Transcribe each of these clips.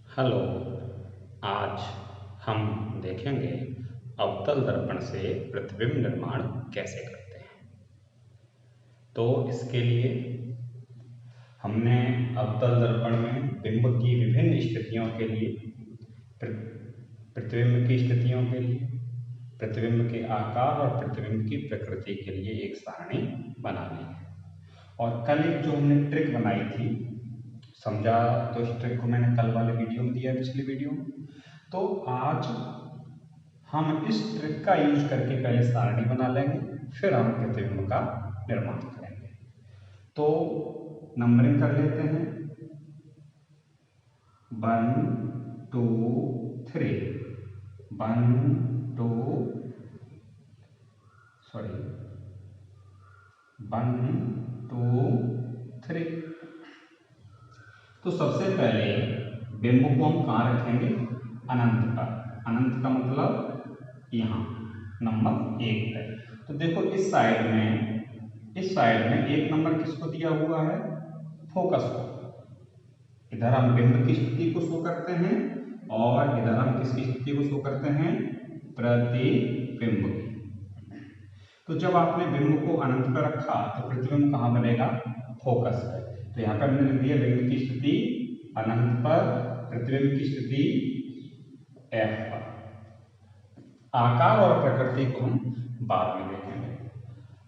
Hello. आज हम देखेंगे अवतल दर्पण से प्रतिबिंब निर्माण कैसे करते हैं। तो इसके लिए हमने अवतल दर्पण में बिंब की विभिन्न स्थितियों के लिए, प्रतिबिंब की स्थितियों के लिए, प्रतिबिंब के आकार और प्रतिबिंब की प्रकृति के लिए एक सारणी बना ली है। और कल एक जो हमने ट्रिक बनाई थी, समझा तो इस ट्रिक को मैंने कल वाले वीडियो में दिया, पिछले वीडियो में। तो आज हम इस ट्रिक का यूज करके पहले सारणी बना लेंगे, फिर हम प्रतिबिंब का निर्माण करेंगे। तो नंबरिंग कर लेते हैं, 1 2 3 1 2 3। तो सबसे पहले बिंब को हम कहाँ रखेंगे? अनंत पर। अनंत का मतलब यहाँ नंबर 1 है। तो देखो इस साइड में 1 नंबर किसको दिया हुआ है? फोकस को। इधर हम बिंब की स्थिति को शो करते हैं और इधर हम किसकी स्थिति को शो करते हैं? प्रतिबिंब की। तो जब आपने बिंब को अनंत पर रखा तो प्रतिबिंब कहाँ बनेगा? फोकस पर। तो यहाँ पर हमने लिख दिया बिंब की स्थिति अनंत पर, प्रतिबिंब की स्थिति F पर। आकार और प्रकृति को हम बाद में देखेंगे।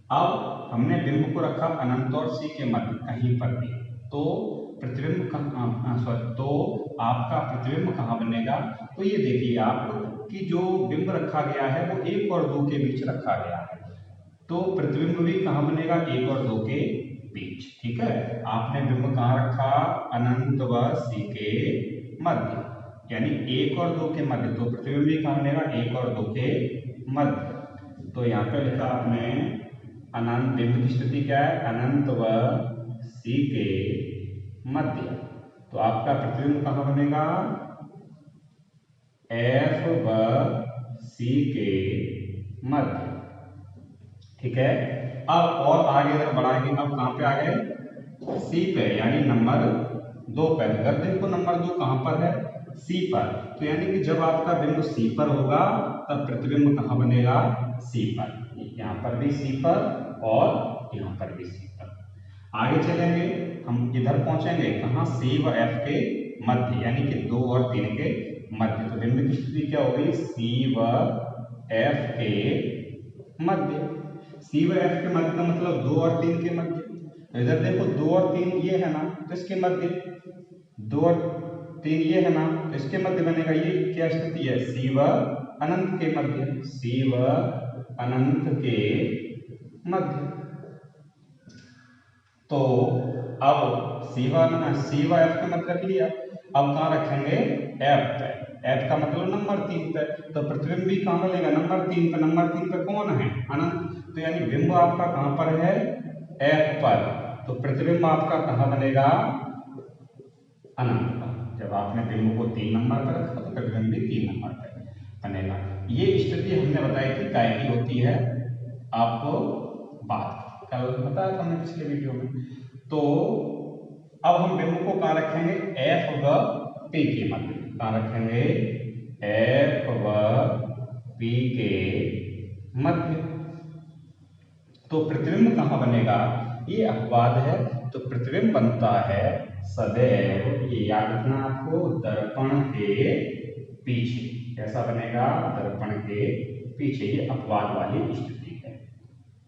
अब हमने बिंब को रखा अनंत और C के मध्य कहीं पर भी, तो प्रतिबिंब तो आपका प्रतिबिंब कहाँ बनेगा? तो ये देखिए आप कि जो बिंब रखा गया है वो 1 और 2 के बीच रखा गया है, तो प्रतिबिंब भी कहाँ बनेगा? 1 और 2 के बीच। ठीक है, आपने बिंब कहाँ रखा? अनंत व C के मध्य, यानी 1 और 2 के मध्य। तो प्रतिबिंब भी कहाँ बनेगा? 1 और 2 के मध्य। तो यहाँ पे लिखा आपने अनंत, बिंब की स्थिति क्या है? अनंत व C के मध्य। तो आपका प्रतिबिंब कहाँ बनेगा? F व C के मध्य। ठीक है, अब और आगे अगर बढ़ाएंगे, अब कहाँ पे आ गए? C पे, यानी नंबर 2 पर। अगर देखो नंबर 2 कहाँ पर है? C पर। तो यानी कि जब आपका बिंदु C पर होगा तब प्रतिबिंब कहाँ बनेगा? C पर। यहाँ पर भी C पर और यहाँ पर भी C पर। आगे चलेंगे, हम इधर पहुंचेंगे कहाँ? C व F के मध्य, यानी कि 2 और 3 के मध्य। तो बिंब की स्थिति क्या होगी? C व F के मध्य। C व F के मध्य का मतलब 2 और 3 के मध्य। तो इधर देखो 2 और 3 ये है ना, तो इसके मध्य 2 और 3 ये है ना, तो इसके मध्य बनेगा। ये क्या स्थिति है? C व अनंत के मध्य। C व अनंत के मध्य। तो अब C व F के मध्य रख लिया। अब कहाँ रखेंगे? F पे। F का मतलब नंबर 3 पे। तो प्रतिबिंब भी कहाँ बनेगा? नंबर 3 पे। नंबर 3 पे कौन है? अनंत। तो यानी बिंब आपका कहाँ पर है? F पर। तो प्रतिबिंब आपका कहाँ बनेगा? अनंत पर। जब आपने बिंब को 3 नंबर पर रखा तो प्रतिबिंब भी 3 नंबर पर बनेगा। ये स्थिति हमने बताई थी काय की होती है, आपको बात कल बताया था हमने पिछले वीडियो में। तो अब हम बिंब को कहाँ रखेंगे? F व P के मध्य। कहाँ रखेंगे? F व P के मध्य। तो प्रतिबिंब कहाँ बनेगा? ये अपवाद है, तो प्रतिबिंब बनता है सदैव, ये याद रखना आपको, दर्पण के पीछे। कैसा बनेगा? दर्पण के पीछे। ये अपवाद वाली स्थिति है।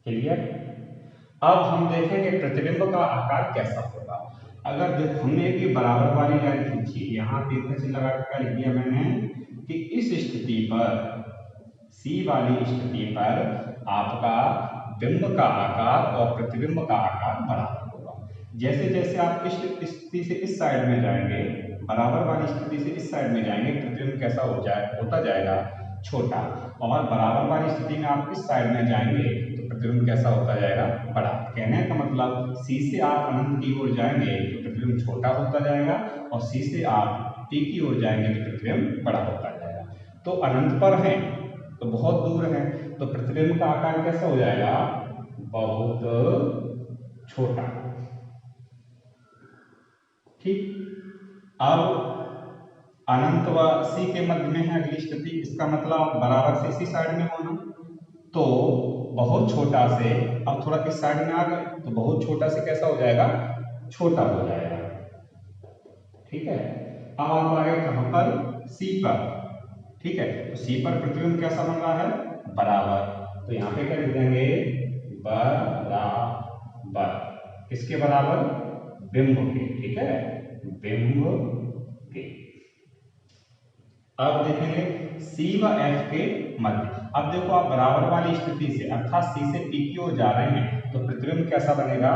क्लियर? अब हम देखेंगे प्रतिबिंब का आकार कैसा होगा। अगर देखो हमने एक बराबर वाली लाइन खींची, यहाँ तीरकस लगा कर लिख दिया मैंने कि इस स्थिति पर, C वाली स्थिति पर आपका बिंब का आकार और प्रतिबिंब का आकार बराबर होगा। जैसे जैसे आप इस स्थिति से इस साइड में जाएंगे, बराबर वाली स्थिति से इस साइड में जाएंगे, प्रतिबिंब कैसा होता जाएगा? छोटा। और बराबर वाली स्थिति में आप इस साइड में जाएंगे तो प्रतिबिंब कैसा होता जाएगा? बड़ा। कहने का मतलब C से आप अनंत की ओर जाएंगे तो प्रतिबिंब छोटा होता जाएगा, और C से आप P की ओर जाएंगे तो प्रतिबिंब बड़ा होता जाएगा। तो अनंत पर है तो बहुत दूर है, तो प्रतिबिंब का आकार कैसा हो जाएगा? बहुत छोटा। ठीक। अब अनंत व सी के मध्य में है अगली स्थिति, इसका मतलब बराबर से इसी साइड में होना। तो बहुत छोटा से, अब थोड़ा इस साइड में आ गए तो बहुत छोटा से कैसा हो जाएगा, छोटा हो जाएगा। ठीक है, अब आप आ गए कहां पर, सी पर। ठीक है, तो सी पर प्रतिबिंब कैसा बन रहा है, बराबर। तो यहां पे क्या लिख देंगे, बराबर। किसके बराबर, बिंब के। ठीक है, बिंब के। अब देखेंगे सी व एफ के मध्य। अब देखो आप बराबर वाली स्थिति से अर्थात सी से पी की ओर जा रहे हैं तो प्रतिबिंब कैसा बनेगा,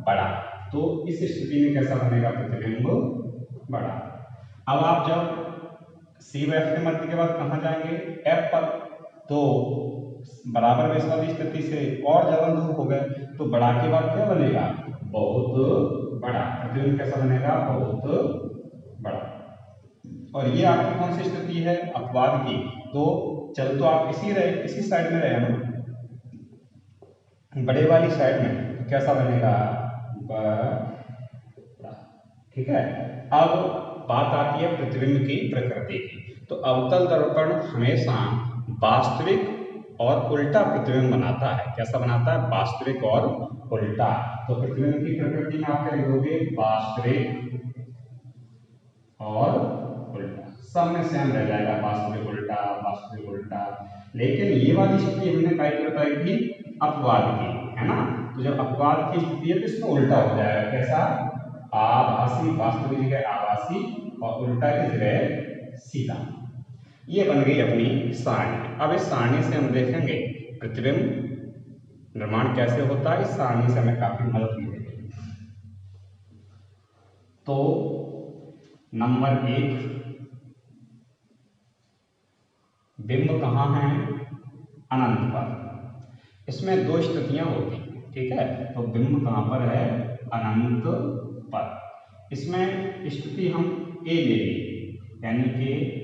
बड़ा। तो इस स्थिति में कैसा बनेगा, प्रतिबिंब बड़ा। अब आप जब सी व एफ के मध्य के बाद कहां जाएंगे, एफ पर, तो बराबर बेस वाली स्थिति से और ज्यादा दूर हो गए तो बड़ा के बाद क्या बनेगा, बहुत बड़ा। प्रतिबिंब कैसा बनेगा, बहुत बड़ा। और ये आपकी कौन सी स्थिति है, अपवाद की। तो चल तो आप इसी साइड में रहे ना, बड़े वाली साइड में, तो कैसा बनेगा, बड़ा। ठीक है, अब बात आती है प्रतिबिंब की प्रकृति की। तो अवतल दर्पण हमेशा वास्तविक और उल्टा प्रतिबिंब बनाता है। कैसा बनाता है, वास्तविक और उल्टा। तो प्रतिबिंब की प्रकृति में आप क्या लिखोगे, वास्तविक और उल्टा। सब में सेम रह जाएगा, वास्तविक उल्टा, वास्तविक उल्टा। लेकिन ये वाली स्थिति हमने काय बताई थी, अपवाद की, है ना। तो जब अपवाद की स्थिति है तो इसमें उल्टा हो जाएगा। कैसा, आभासी, वास्तविक की जगह आभासी और उल्टा की जगह सीधा। ये बन गई अपनी सारणी। अब इस सारणी से हम देखेंगे प्रतिबिंब निर्माण कैसे होता है। इस सारणी से हमें काफी मदद मिलेगी। तो नंबर 1, बिंब कहाँ है, अनंत पर। इसमें दो स्थितियां होती हैं। ठीक है, तो बिंब कहाँ पर है, अनंत पर। इसमें स्थिति हम ए ले लेंगे, यानी कि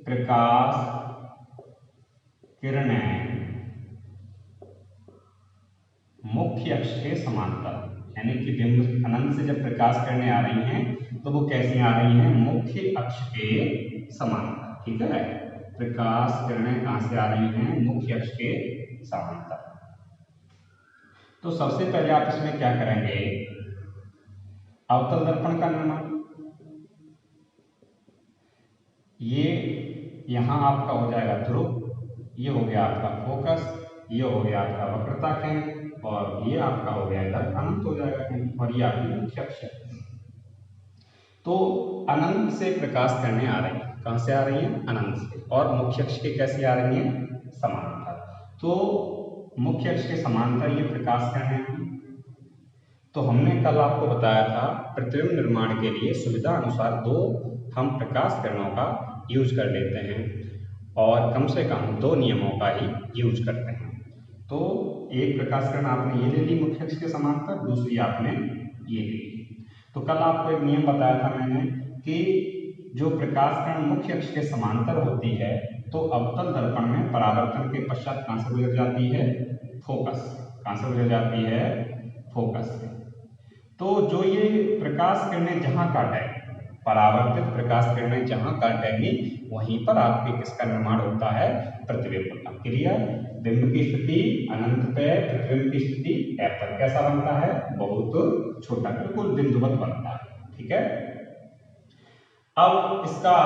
प्रकाश किरणें मुख्य अक्ष के समांतर, यानी कि बिंब अनंत से जब प्रकाश किरणें आ रही हैं तो वो कैसी आ रही हैं, मुख्य अक्ष के समांतर। ठीक है, प्रकाश किरणें कहां से आ रही हैं, मुख्य अक्ष के समांतर। तो सबसे पहले आप इसमें क्या करेंगे, अवतल दर्पण का निर्माण। ये यहां आपका हो जाएगा ध्रुव, ये हो गया आपका फोकस, ये हो गया आपका वक्रता केंद्र, और ये आपका हो गया इधर अनंत हो जाएगा केंद्र, और ये आपकी मुख्य अक्ष है। तो अनंत से प्रकाश किरणें आ रही हैं, कहां से आ रही हैं, अनंत से, और मुख्य अक्ष के कैसे आ रही हैं, समांतर। तो मुख्य अक्ष के समांतर ये प्रकाश किरणें हैं। तो हमने कल आपको बताया था प्रतिबिंब निर्माण के लिए सुविधा अनुसार दो हम प्रकाश किरणों का यूज कर लेते हैं, और कम से कम दो नियमों का ही यूज करते हैं। तो एक प्रकाश किरण आपने ये ले ली मुख्य अक्ष के समांतर, दूसरी आपने ये ले ली। तो कल आपको एक नियम बताया था मैंने कि जो प्रकाश किरण मुख्य अक्ष के समांतर होती है तो अवतल दर्पण में परावर्तन के पश्चात कहां से गुजर जाती है, फोकस। कहां से गुजर जाती है, फोकस से। तो जो ये प्रकाश किरणें जहां काटेंगी, परावर्तित प्रकाश किरणें जहां काटेंगी, वहीं पर आपके किसका निर्माण होता है, प्रतिबिंब का। क्लियर, बिंब की स्थिति अनंत पे, प्रतिबिंब की स्थिति एफ पर। कैसा बनता है, बहुत छोटा, बिल्कुल बिंदुवत बनता है। ठीक है, अब इसका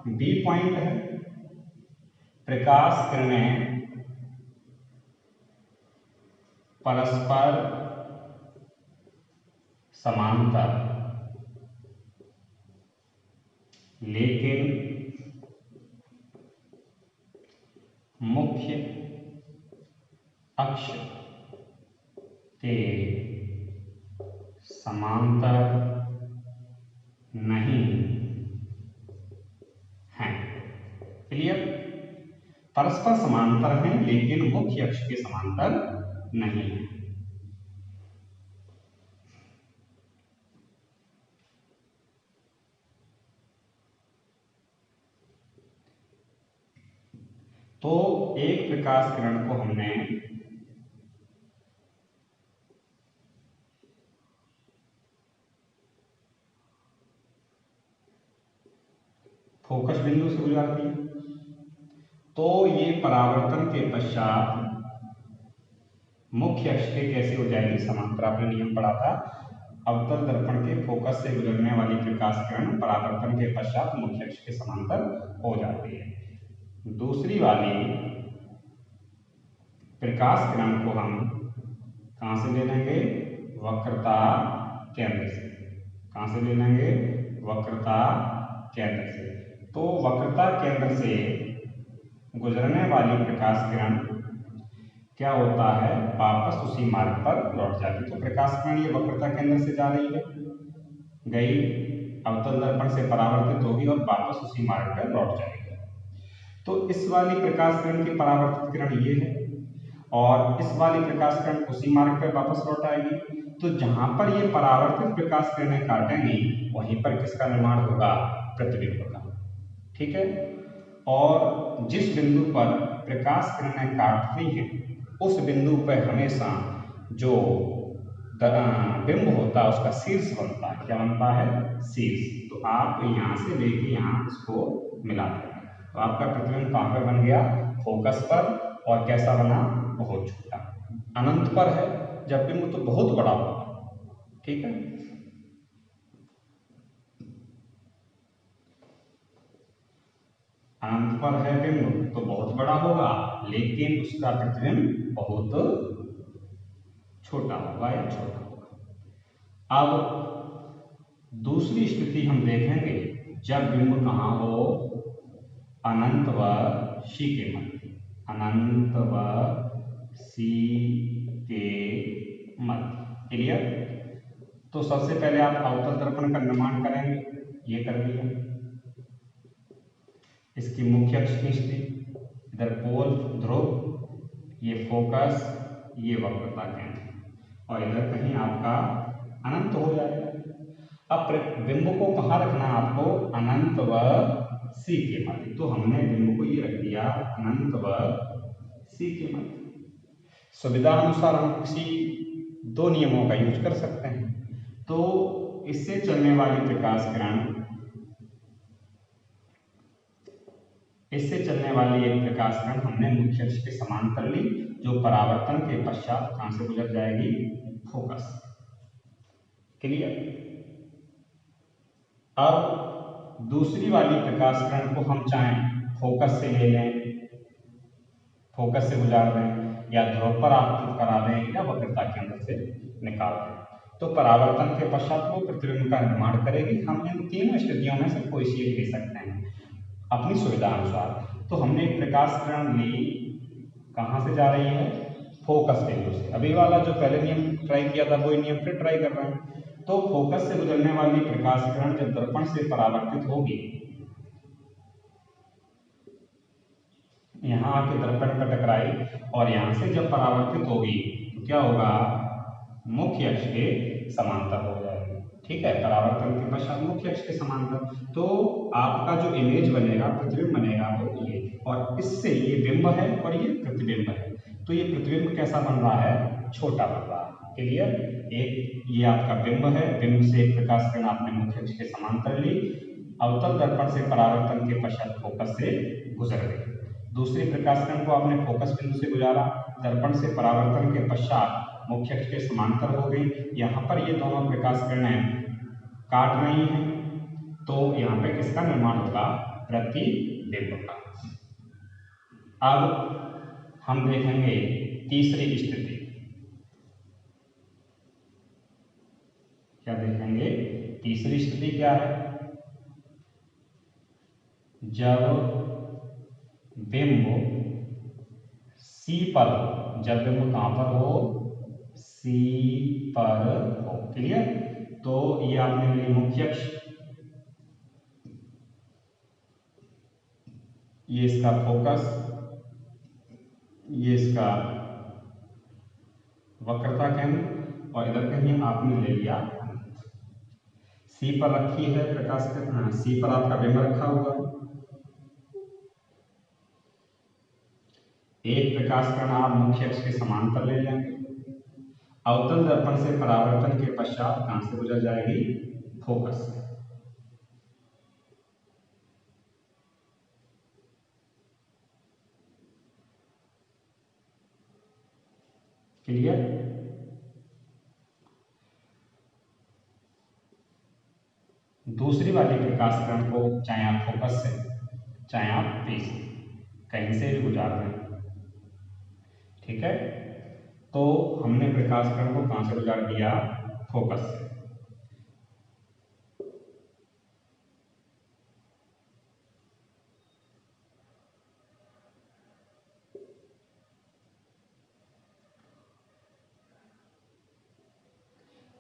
बी पॉइंट है, प्रकाश किरणें परस्पर समांतर लेकिन मुख्य अक्ष के समांतर नहीं हैं। क्लियर, परस्पर समांतर हैं लेकिन मुख्य अक्ष के समांतर नहीं है। तो एक प्रकाश किरण को हमने फोकस बिंदु से गुजरती है, तो ये परावर्तन के पश्चात मुख्य अक्ष के कैसे हो जाएगी, समांतर। आपने नियम पढ़ा था, अवतल दर्पण के फोकस से गुजरने वाली प्रकाश किरण परावर्तन के पश्चात मुख्य अक्ष के समांतर हो जाती है। दूसरी वाली प्रकाश किरण को हम कहां से ले लेंगे, वक्रता केंद्र से। कहां से ले लेंगे, वक्रता केंद्र से। तो वक्रता केंद्र से गुजरने वाली प्रकाश किरण क्या होता है, वापस उसी मार्ग पर लौट जाती है। तो प्रकाश किरण ये वक्रता केंद्र से जा रही है, गई, अवतल दर्पण से परावर्तित होगी और वापस उसी मार्ग पर लौट जाएगी। तो इस वाली प्रकाश किरण की परावर्तित किरण ये है और इस वाली प्रकाश किरण उसी मार्ग पर वापस लौट आएगी। तो जहां पर ये परावर्तित प्रकाश किरणें काटेंगी वहीं पर किसका निर्माण होगा, प्रतिबिंब का। ठीक है, और जिस बिंदु पर प्रकाश किरणें काटती हैं उस बिंदु पर हमेशा जो बिंब होता है उसका शीर्ष बनता है। क्या बनता है, शीर्ष। तो आप यहाँ से लेके यहाँ इसको मिला देंगे तो आपका प्रतिबिंब कहाँ पर बन गया, फोकस पर। और कैसा बना, बहुत छोटा। अनंत पर है जब बिंब तो बहुत बड़ा होगा। ठीक है, अनंत पर है बिंब तो बहुत बड़ा होगा, लेकिन उसका प्रतिबिंब बहुत छोटा होगा या छोटा होगा। अब दूसरी स्थिति हम देखेंगे जब बिंब कहाँ हो, अनंत व सी के मध्य। अनंत व सी के मध्य। क्लियर। तो सबसे पहले आप अवतल दर्पण का निर्माण करेंगे, ये कर दिया। इसकी मुख्य अक्ष खींचते, इधर पोल ध्रुव, ये फोकस, ये वक्रता केंद्र, और इधर कहीं आपका अनंत हो जाएगा। अब बिंब को कहाँ रखना है आपको, अनंत व सी के मध्य। तो हमने बिंब को ये रख दिया अनंत व सी के मध्य। सुविधा अनुसार हम किसी दो नियमों का यूज कर सकते हैं। तो इससे चलने वाली प्रकाश किरण, इससे चलने वाली एक प्रकाश किरण हमने मुख्य अक्ष के समांतर ली, जो परावर्तन के पश्चात कहां से गुजर जाएगी, फोकस। क्लियर। अब दूसरी वाली प्रकाश किरण को हम चाहें फोकस से ले लें, फोकस से गुजार दें, या ध्रुव पर आपतित करा दें, या वक्रता केंद्र से निकाल दें। तो परावर्तन के पश्चात वो प्रतिबिंब का निर्माण करेगी। हम इन तीनों स्थितियों में से कोई सी एक ले सकते हैं अपनी सुविधा अनुसार। तो हमने एक प्रकाश किरण ली, कहां से जा रही है, फोकस बिंदु से। अभी वाला जो पहले नियम ट्राई किया था वही नियम फिर ट्राई कर रहे हैं। तो फोकस से गुजरने वाली प्रकाश किरण जब दर्पण से परावर्तित होगी, यहां आके दर्पण पर टकराई और यहां से जब परावर्तित होगी तो क्या होगा, मुख्य अक्ष के समांतर हो जाएगी। ठीक है, परावर्तन के पश्चात मुख्य अक्ष के समांतर। तो आपका जो इमेज बनेगा, प्रतिबिंब बनेगा वो ये, और इससे ये बिंब है और ये प्रतिबिंब है। तो ये प्रतिबिंब कैसा बन रहा है, छोटा बन रहा है। क्लियर। एक ये आपका बिंब है, बिंब से एक प्रकाश किरण आपने मुख्य अक्ष के समांतर ली, अवतल दर्पण से परावर्तन के पश्चात फोकस से गुजर गई। दूसरी प्रकाश किरण को आपने फोकस बिंदु से गुजारा, दर्पण से परावर्तन के पश्चात मुख्य अक्ष के समांतर हो गई। यहाँ पर ये दोनों प्रकाश किरणें काट रही हैं, तो यहाँ पे किसका निर्माण होगा, प्रतिबिंब का। अब हम देखेंगे तीसरी स्थिति। क्या देखेंगे, तीसरी स्थिति क्या है, जब बिंब सी पर हो। जब बिंब कहां पर हो, सी पर हो। क्लियर। तो ये आपने ली मुख्य अक्ष, ये इसका फोकस, ये इसका वक्रता केंद्र, और इधर कहीं आपने ले लिया सी पर रखी है प्रकाश किरण, सी पर आपका बिंब रखा हुआ है। एक प्रकाश किरण आप मुख्य अक्ष के समांतर ले लेंगे, अवतल दर्पण से परावर्तन के पश्चात कहां से गुजर जाएगी, फोकस से। क्लियर। दूसरी वाली प्रकाश किरण को चाहे आप फोकस से चाहे आप पी से कहीं से भी गुजार दें, ठीक है। तो हमने प्रकाश किरण को कहां से गुजार दिया, फोकस से।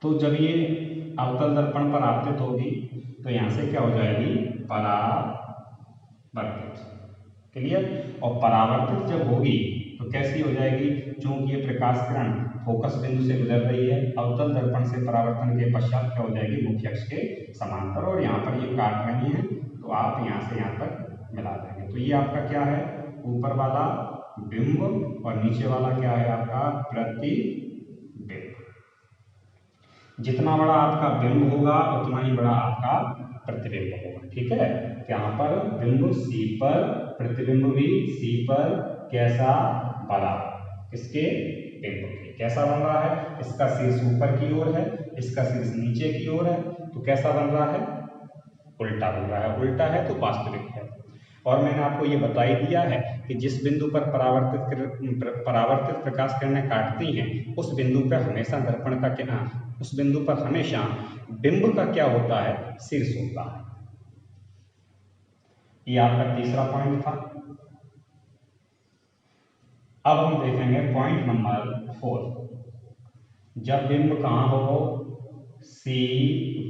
तो जब ये अवतल दर्पण पर आपतित होगी तो यहां से क्या हो जाएगी, परावर्तित। क्लियर। और परावर्तित जब होगी तो कैसी हो जाएगी, चूंकि ये प्रकाश किरण फोकस बिंदु से गुजर रही है, अवतल दर्पण से परावर्तन के पश्चात क्या हो जाएगी, मुख्य अक्ष के समांतर। और यहाँ पर ये काट रही है तो आप यहाँ से यहाँ तक मिला देंगे। तो ये आपका क्या है, ऊपर वाला बिंब और नीचे वाला क्या है आपका प्रतिबिंब। जितना बड़ा आपका बिंब होगा उतना ही बड़ा आपका प्रतिबिंब होगा, ठीक है। यहाँ पर बिंब सी पर, प्रतिबिंब भी सी पर, कैसा बड़ा, किसके, बिंब के। कैसा बन रहा है, इसका शीर्ष ऊपर की ओर है, इसका शीर्ष नीचे की ओर है, तो कैसा बन रहा है, उल्टा बन रहा है। उल्टा है तो वास्तविक है। और मैंने आपको ये बता ही दिया है कि जिस बिंदु पर परावर्तित प्रकाश किरणें काटती हैं उस बिंदु पर हमेशा दर्पण का क्या, उस बिंदु पर हमेशा बिंब का क्या होता है, शीर्ष होता है। ये आपका तीसरा पॉइंट था। अब हम देखेंगे पॉइंट नंबर 4। जब बिंब कहां हो, सी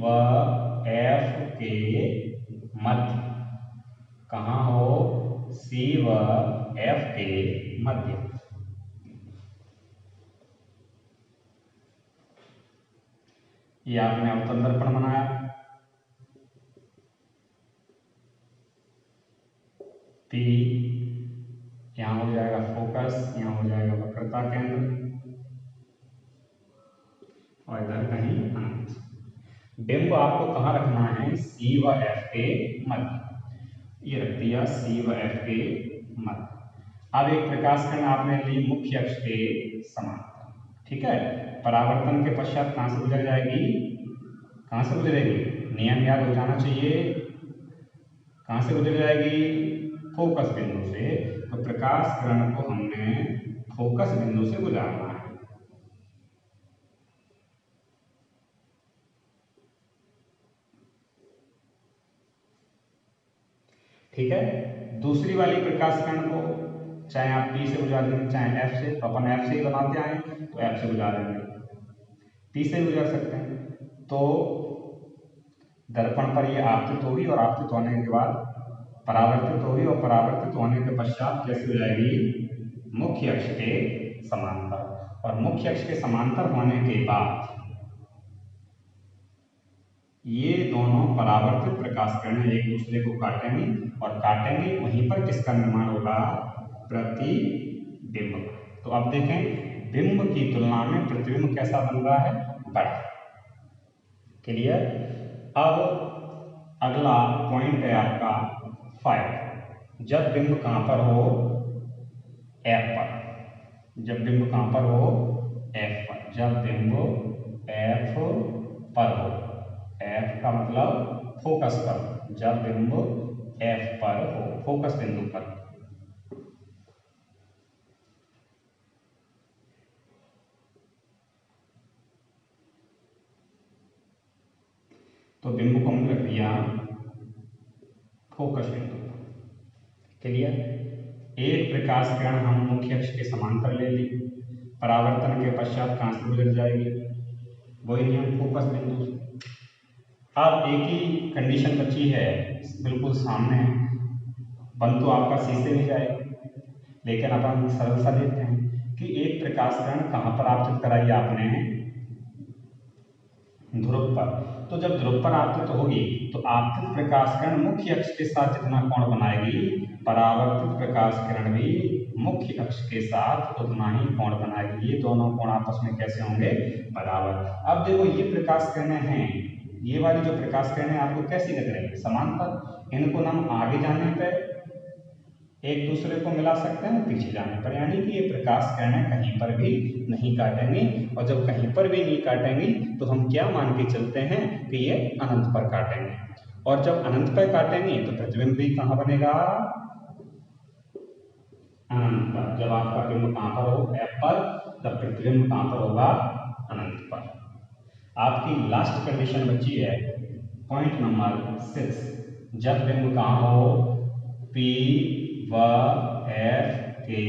व एफ के मध्य। कहां हो, सी व एफ के मध्य। ये आपने अवतल दर्पण बनाया, पी यहां हो जाएगा फोकस, यहां हो जाएगा वक्रता केंद्र और इधर कहीं अनंत। बिंब आपको कहां रखना है, सी व एफ के मध्य। ये रख दिया सी व एफ के मध्य। अब एक प्रकाश किरण आपने ली मुख्य अक्ष के समांतर, ठीक है। परावर्तन के पश्चात कहां से गुजर जाएगी, कहां से गुजरेगी, नियम याद हो जाना चाहिए, कहां से गुजर जाएगी, फोकस बिंदु से। तो प्रकाश किरण को हमने फोकस बिंदु से गुजारना है, ठीक है। दूसरी वाली प्रकाश किरण को चाहे आप पी से गुजार देंगे चाहे एफ से, तो अपन एफ से ही बनाते आए तो एफ से गुजारेंगे, पी से गुजार सकते हैं। तो दर्पण पर ये आपतित होगी और आपतित होने के बाद परावर्तित होगी और परावर्तित होने के पश्चात कैसे हो जाएगी, मुख्य अक्ष के समांतर। और मुख्य अक्ष के समांतर होने के बाद ये दोनों परावर्तित प्रकाश किरणें एक दूसरे को काटेंगी और काटेंगे वहीं पर किसका निर्माण होगा, प्रतिबिंब। तो अब देखें बिंब की तुलना में प्रतिबिंब कैसा बन रहा है, बड़ा। क्लियर। अब अगला पॉइंट है आपका 5। जब बिंब कहां पर हो, एफ पर। जब बिंब कहां पर हो, एफ पर। जब बिंब एफ पर हो, एफ का मतलब फोकस पर। जब बिंब एफ पर हो, फोकस बिंदु पर। तो बिंब को हमने रख दिया फोकस बिंदु। क्लियर। एक प्रकाश किरण हम मुख्य अक्ष के समांतर ले ली, परावर्तन के पश्चात कहां से गुजर जाएगी, वही नियम फोकस बिंदु से। अब एक ही कंडीशन बची है बिल्कुल सामने, बन तो आपका सी से भी जाएगा, लेकिन अपन सरल सा देखते हैं कि एक प्रकाश किरण कहां पर आपतित कराई आपने, ध्रुव पर। तो जब ध्रुव पर आपतित होगी तो आपतित प्रकाश किरण मुख्य अक्ष के साथ जितना कोण बनाएगी, परावर्तित प्रकाश किरण भी मुख्य अक्ष के साथ उतना ही कोण बनाएगी। ये दोनों कोण आपस में कैसे होंगे, बराबर। अब देखो ये प्रकाश किरणें हैं, ये वाली जो प्रकाश किरणें आपको कैसी लग रही है, समांतर। इनको हम आगे जाने पे एक दूसरे को मिला सकते हैं पीछे जाने पर, यानी कि ये प्रकाश किरणें कहीं पर भी नहीं काटेंगे। और जब कहीं पर भी नहीं काटेंगी तो हम क्या मान के चलते हैं कि ये अनंत पर काटेंगे। और जब अनंत पर काटेंगे तो प्रतिबिंब भी कहाँ बनेगा, अनंत पर। जब आपका बिंब कहाँ पर हो, F पर, तब प्रतिबिंब कहाँ पर होगा, अनंत पर। आपकी लास्ट कंडीशन बची है पॉइंट नंबर 6, जब बिंब कहाँ हो, P व F के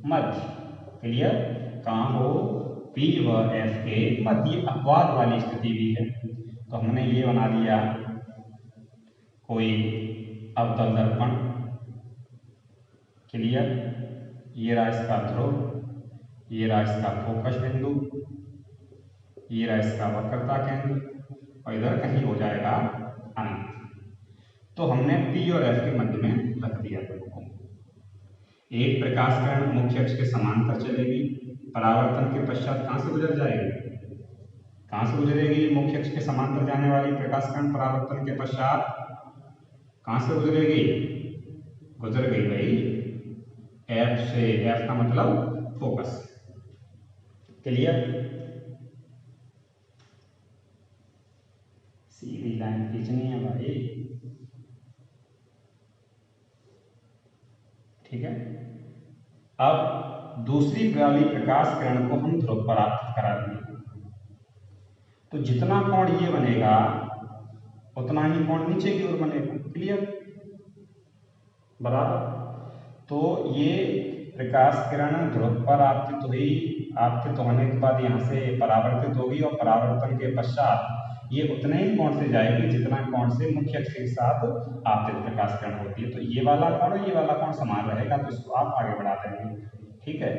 मध्य। क्लियर, कहाँ हो, P व F के मध्य। अपवाद वाली स्थिति भी है, तो हमने ये बना लिया कोई अवतल दर्पण। क्लियर, ये रहा इसका ध्रुव, ये रहा इसका फोकस बिंदु, ये रहा इसका वक्रता केंद्र, और इधर कहीं हो जाएगा अनंत। तो हमने P और F के मध्य में रख दिया बिंदु। एक प्रकाश किरण मुख्य अक्ष के समांतर चलेगी, परावर्तन के पश्चात कहां से गुजर जाएगी, कहां से गुजरेगी, मुख्य अक्ष के समांतर जाने वाली प्रकाश किरण परावर्तन के पश्चात कहां से गुजरेगी, गुजर गई भाई F से। F का मतलब फोकस। क्लियर, सीधी लाइन खींचनी है भाई, ठीक है। अब दूसरी वाली प्रकाश किरण को हम ध्रुव पर करा देंगे, तो जितना कोण ये बनेगा उतना ही कोण नीचे की ओर बनेगा। क्लियर, बराबर। तो ये प्रकाश किरण ध्रुव पर आपतित हुई, आपतित होने के बाद यहाँ से परावर्तित होगी, और परावर्तन के पश्चात ये उतने ही कोण से जाएगी जितना कोण से मुख्य अक्ष के साथ आपतित प्रकाश किरण होती है। तो ये वाला कोण और ये वाला कोण समान रहेगा, तो इसको आप आगे बढ़ा देंगे। ठीक है,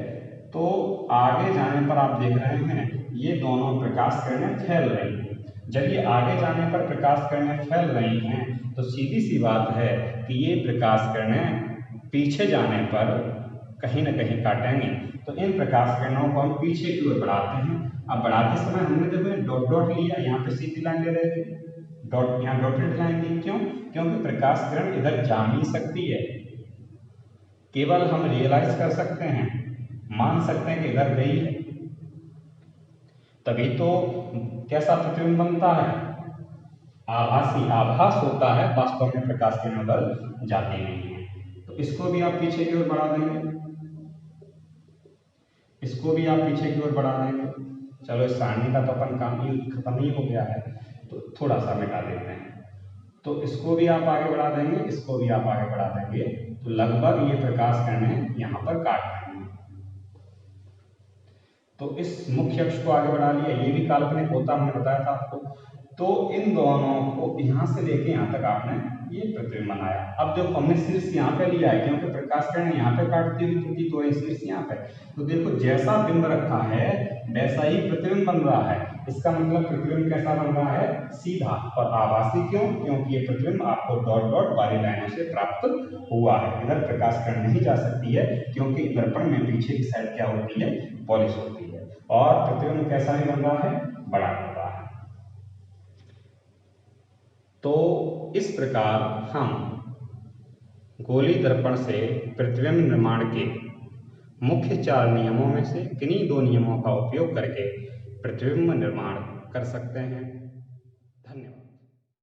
तो आगे जाने पर आप देख रहे हैं ये दोनों प्रकाश किरणें फैल रही हैं। जब ये आगे जाने पर प्रकाश किरणें फैल रही हैं तो सीधी सी बात है कि ये प्रकाश किरणें पीछे जाने पर कहीं न कहीं काटेंगे। तो इन प्रकाश किरणों को हम पीछे की ओर बढ़ाते हैं। अब बढ़ाते समय हमने देखो डॉट डॉट लिया, यहाँ पे सीधी लाइन ले रहे थे, डॉट यहाँ डॉटेड लाइन ली। क्यों, क्योंकि प्रकाश किरण इधर जा नहीं सकती है, केवल हम रियलाइज कर सकते हैं, मान सकते हैं कि इधर गई है, तभी तो कैसा प्रतिबिंब बनता है, आभासी, आभास होता है, वास्तव में प्रकाश किरण उधर जाती नहीं है। तो इसको भी आप पीछे की ओर बढ़ा देंगे, इसको भी आप पीछे की ओर बढ़ा देंगे। चलो इस सारणी का तो अपन काम ही खत्म ही हो गया है, तो थोड़ा सा मिटा देते हैं। तो इसको भी आप आगे बढ़ा देंगे, इसको भी आप आगे बढ़ा देंगे, तो लगभग ये प्रकाश किरणें यहाँ पर काट देंगे। तो इस मुख्य अक्ष को आगे बढ़ा लिया, ये भी काल्पनिक होता हमने बताया था आपको। तो इन दोनों को यहाँ से लेके यहाँ तक आपने ये प्रतिबिंब बनाया। अब देखो हमने शीर्ष यहाँ पे लिया है, क्योंकि प्रकाश किरण यहाँ पे काटती हुई प्रतीत हो रही है, शीर्ष यहाँ पे। तो देखो जैसा बिंब रखा है वैसा ही प्रतिबिंब बन रहा है। इसका मतलब प्रतिबिंब कैसा बन रहा है, सीधा और आभासी। क्यों, क्योंकि ये प्रतिबिंब आपको डॉट डॉट वाली लाइनों से प्राप्त हुआ है। इधर प्रकाश किरण नहीं जा सकती है, क्योंकि दर्पण में पीछे की साइड क्या होती है, पॉलिश होती है। और प्रतिबिंब कैसा भी बन रहा है, बड़ा बन रहा है। तो इस प्रकार हम गोली दर्पण से प्रतिबिंब निर्माण के मुख्य 4 नियमों में से किन्हीं 2 नियमों का उपयोग करके प्रतिबिंब निर्माण कर सकते हैं।